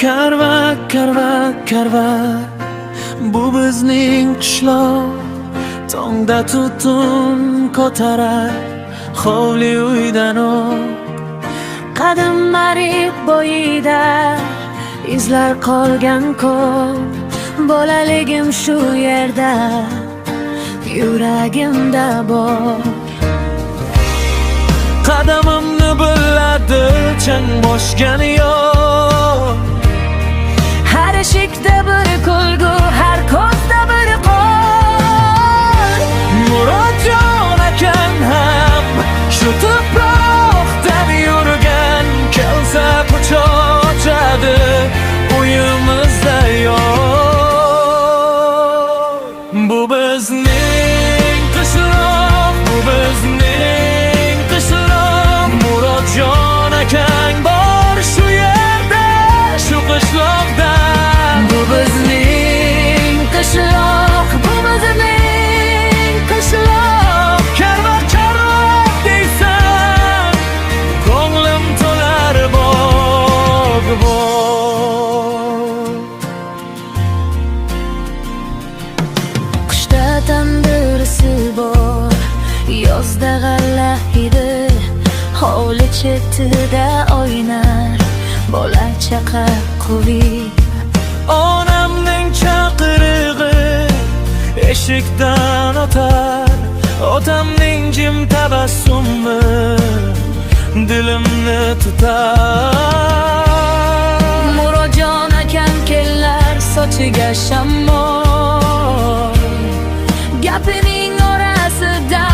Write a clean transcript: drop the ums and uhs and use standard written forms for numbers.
karva bu bizning qishloq. Tongda tutun ko'tarar hovli uydan Qadimlarim bo'yida izlar qolgan ko'p. Bolaligim shu yerda, yuragimda bor. Qadamimni biladi chang bosgani yo'q. Har eshikda bir kulgu, har ko'zda bir qor. Murodjon akam ham shu tuproqdan yurgan. Kelsa quchoq ochadi uyimizda yo'q. Bu bizning qishloq, bu bizning qishloq. Murodjon akang bor shu yerda, shu qishloqda. Bu bizning qishloq, bu bizning qishloq. Karva deysan, ko'nglim to'lar bog' bog'. Qishda tandirisi bor, yozda g'alla hidi. Hovli chetida o'ynar bola chaqa quvi. Onamning chaqirig'i eshikdan o'tar. Otamning jim tabassumi dilimni tutar. Murodjon akam kelar sochiga shamol. Gapining orasida